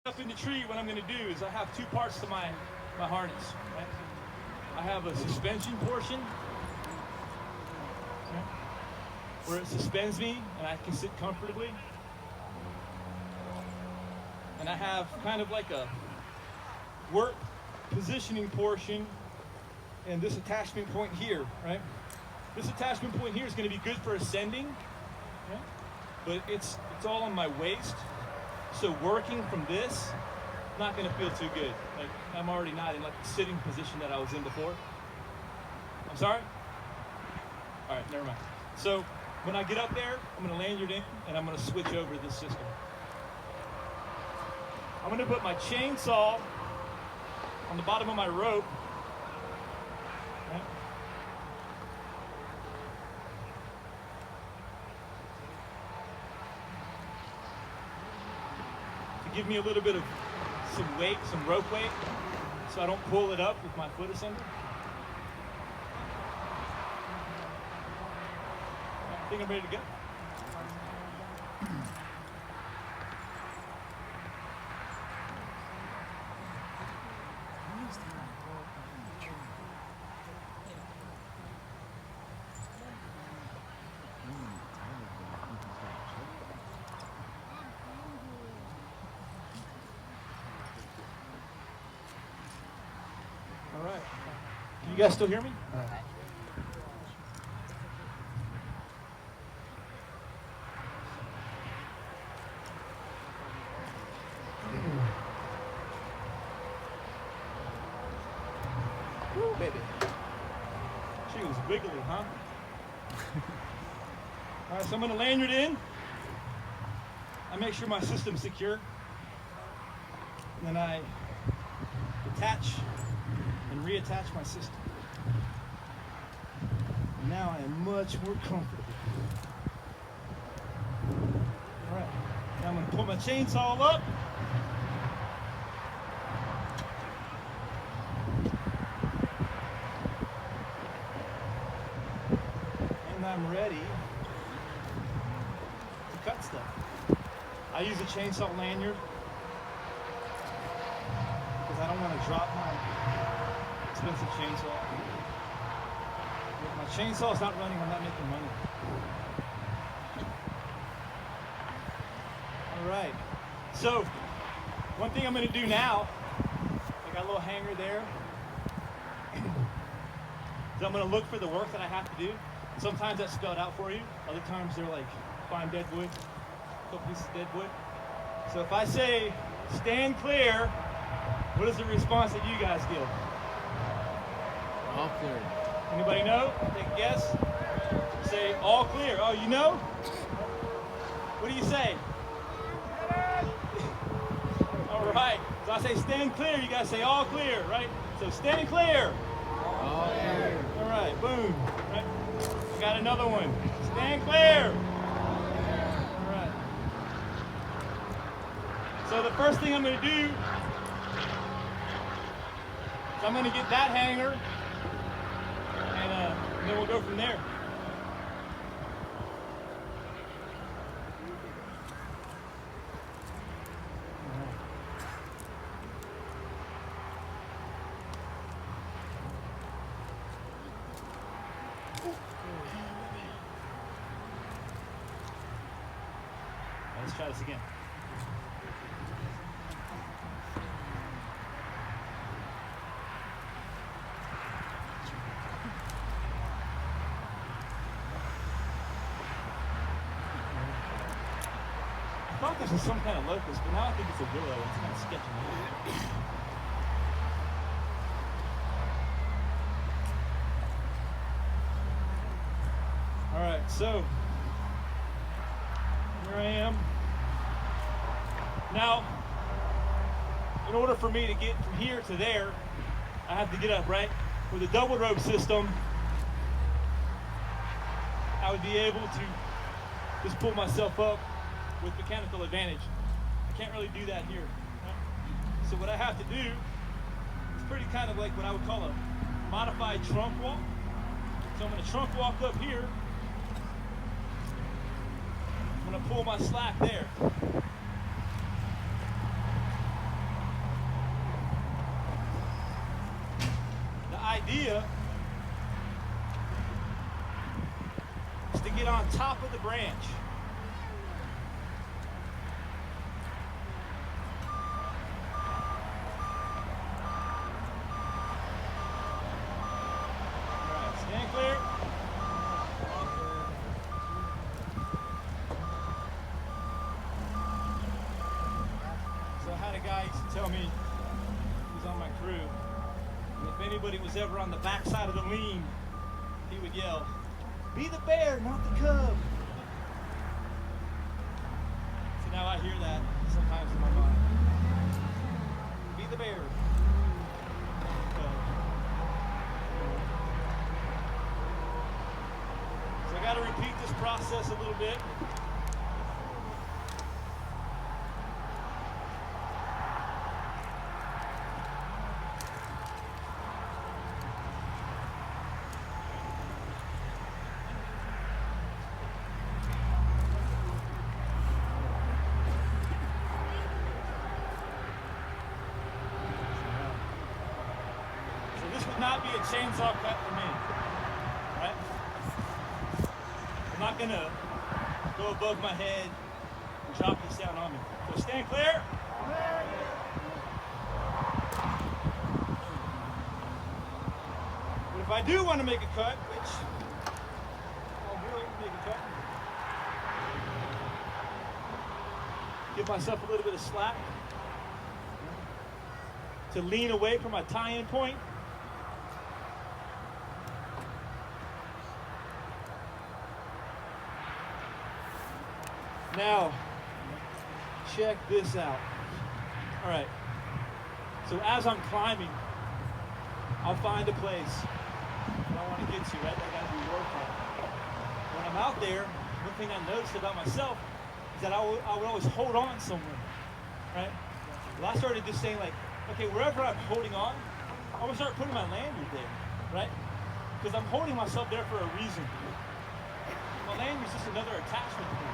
Up in the tree, what I'm going to do is I have two parts to my harness. Right? I have a suspension portion, right, where it suspends me and I can sit comfortably. And I have kind of like a work positioning portion and this attachment point here, right? This attachment point here is going to be good for ascending, right? But it's all on my waist. So working from this, not going to feel too good. Like I'm already not in like the sitting position that I was in before. I'm sorry? All right, never mind. So when I get up there, I'm going to lanyard in and I'm going to switch over to this system. I'm going to put my chainsaw on the bottom of my rope. Right? Give me a little bit of some weight, some rope weight, so I don't pull it up with my foot asunder. I think I'm ready to go. All right. Can you guys still hear me? Woo, baby. She was wiggly, huh? All right, so I'm going to lanyard in. I make sure my system's secure. And then I attach and reattach my system. And now I am much more comfortable. All right, now I'm going to pull my chainsaw up. And I'm ready to cut stuff. I use a chainsaw lanyard because I don't want to drop my expensive chainsaw. If my chainsaw is not running, I'm not making money. All right. So, one thing I'm going to do now, I got a little hanger there, is I'm going to look for the work that I have to do. Sometimes that's spelled out for you. Other times they're like, find dead wood, a couple pieces of dead wood. So if I say, stand clear, what is the response that you guys give? All clear. Anybody know? Take a guess. Say all clear. Oh, you know? What do you say? All right. So I say stand clear. You guys say all clear, right? So stand clear. All clear. All right. Boom. Right. I got another one. Stand clear. All right. So the first thing I'm going to do is I'm going to get that hanger. And then we'll go from there. Let's try this again. I thought this was some kind of locust, but now I think it's a willow. It's kind of sketchy. All right, so here I am. Now, in order for me to get from here to there, I have to get up, right? With a double rope system, I would be able to just pull myself up with mechanical advantage. I can't really do that here. Right? So what I have to do is pretty kind of like what I would call a modified trunk walk. So I'm going to trunk walk up here. I'm going to pull my slack there. idea is to get on top of the branch. All right, stand clear. So I had a guy used to tell me, he was on my crew, and if anybody was ever on the backside of the lean, he would yell, "Be the bear, not the cub." So now I hear that sometimes in my mind. Be the bear. not the cub. So I got to repeat this process a little bit. Not be a chainsaw cut for me, right? I'm not gonna go above my head and drop this down on me. So stand clear. But if I do want to make a cut, which I'll really make a cut, give myself a little bit of slack to lean away from my tie-in point. Now, check this out. All right. So as I'm climbing, I'll find a place that I want to get to, right? That I got to be worked on. When I'm out there, one thing I noticed about myself is that I would always hold on somewhere, right? Well, I started just saying like, okay, wherever I'm holding on, I'm gonna start putting my lanyard there, right? Because I'm holding myself there for a reason. My lanyard's just another attachment point.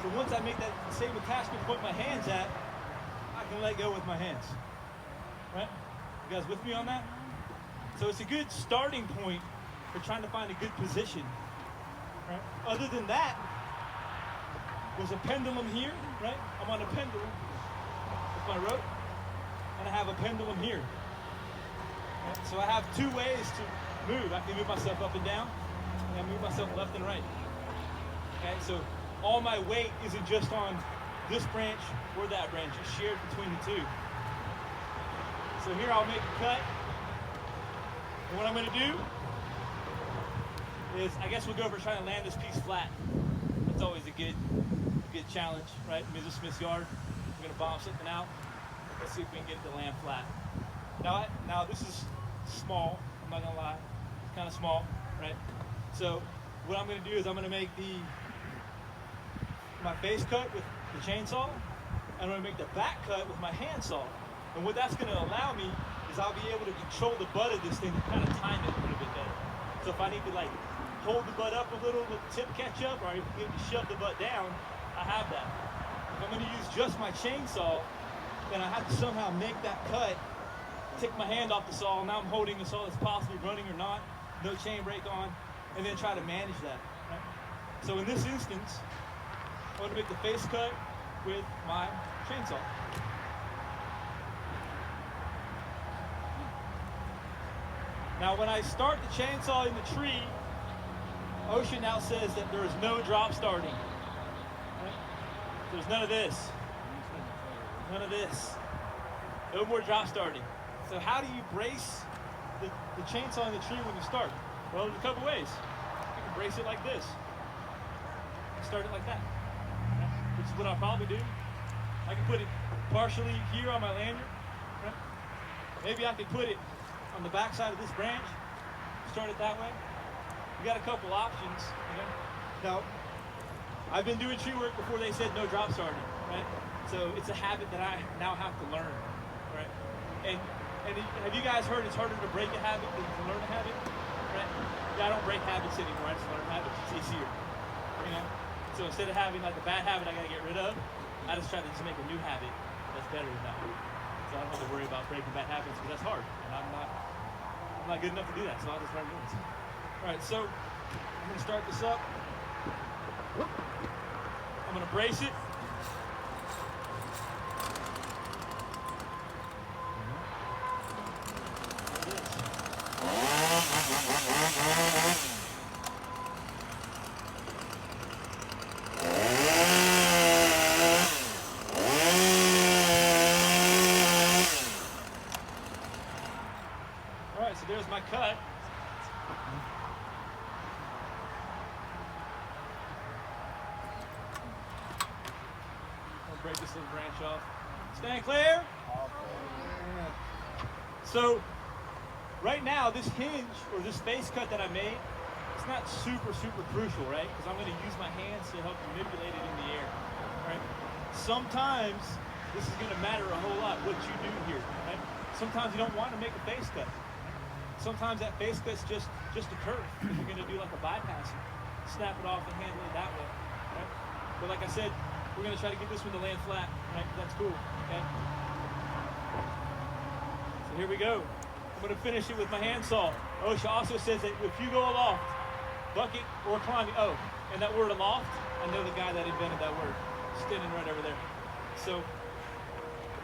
So once I make that same attachment point my hands at, I can let go with my hands. Right? You guys with me on that? So it's a good starting point for trying to find a good position. Right? Other than that, there's a pendulum here, right? I'm on a pendulum with my rope, and I have a pendulum here. Right? So I have two ways to move. I can move myself up and down, and I can move myself left and right. Okay, so all my weight isn't just on this branch or that branch. It's shared between the two. So here I'll make a cut. And what I'm going to do is, I guess we'll go for trying to land this piece flat. That's always a good challenge, right? Mrs. Smith's yard. We're going to bomb something out. Let's see if we can get it to land flat. Now this is small. I'm not going to lie. It's kind of small, right? So what I'm going to do is I'm going to make my face cut with the chainsaw, and I'm going to make the back cut with my handsaw. And what that's going to allow me is I'll be able to control the butt of this thing to kind of time it a little bit better. So if I need to like hold the butt up a little, let the tip catch up, or I need to shove the butt down, I have that. If I'm going to use just my chainsaw, then I have to somehow make that cut, take my hand off the saw, now I'm holding the saw that's possibly running or not, no chain brake on, and then try to manage that. Right? So in this instance, I'm going to make the face cut with my chainsaw. Now when I start the chainsaw in the tree, OSHA now says that there is no drop starting. Right? There's none of this. None of this. No more drop starting. So how do you brace the chainsaw in the tree when you start? Well, there's a couple ways. You can brace it like this. Start it like that. Which is what I'll probably do. I can put it partially here on my lanyard. Right? Maybe I could put it on the back side of this branch. Start it that way. We got a couple options. You know? Now, I've been doing tree work before they said no drop starting. Right? So it's a habit that I now have to learn. Right? And have you guys heard it's harder to break a habit than to learn a habit? Right? Yeah, I don't break habits anymore. I just learn habits. It's easier. You know? So instead of having like a bad habit I gotta get rid of, I just try to just make a new habit that's better than that one. So I don't have to worry about breaking bad habits because that's hard. And I'm I'm not good enough to do that, so I'll just learn doing this. All right, so I'm gonna start this up. I'm gonna brace it. All right, so there's my cut. I'll break this little branch off. Stand clear. So right now, this hinge or this space cut that I made, it's not super crucial, right? Because I'm going to use my hands to help manipulate it in the air, right? Sometimes this is going to matter a whole lot what you do here, right? Sometimes you don't want to make a face cut. Sometimes that face cut's just a curve. If you're going to do like a bypass, snap it off and handle it that way, right? But like I said, we're going to try to get this one to land flat, right? That's cool, okay? So here we go. I'm going to finish it with my handsaw. OSHA also says that if you go aloft, bucket or climbing, oh, and that word aloft, I know the guy that invented that word, standing right over there. So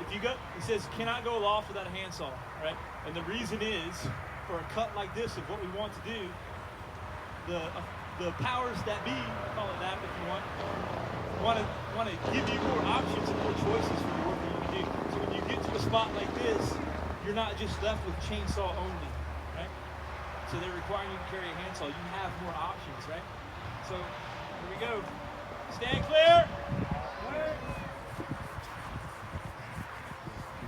if you go, he says cannot go aloft without a handsaw, right? And the reason is, for a cut like this of what we want to do, the powers that be, call it that if you want to give you more options and more choices for the work that you can do. So when you get to a spot like this, you're not just left with chainsaw only, right? So they're requiring you to carry a handsaw. You have more options, right? So here we go. Stand clear.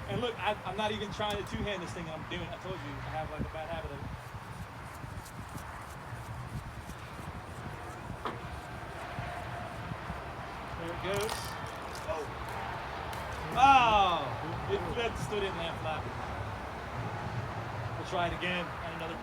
And look, I'm not even trying to two-hand this thing I'm doing. I told you, I have like a bad habit of it. There it goes. Oh, it flipped, still didn't land flat. We'll try it again on another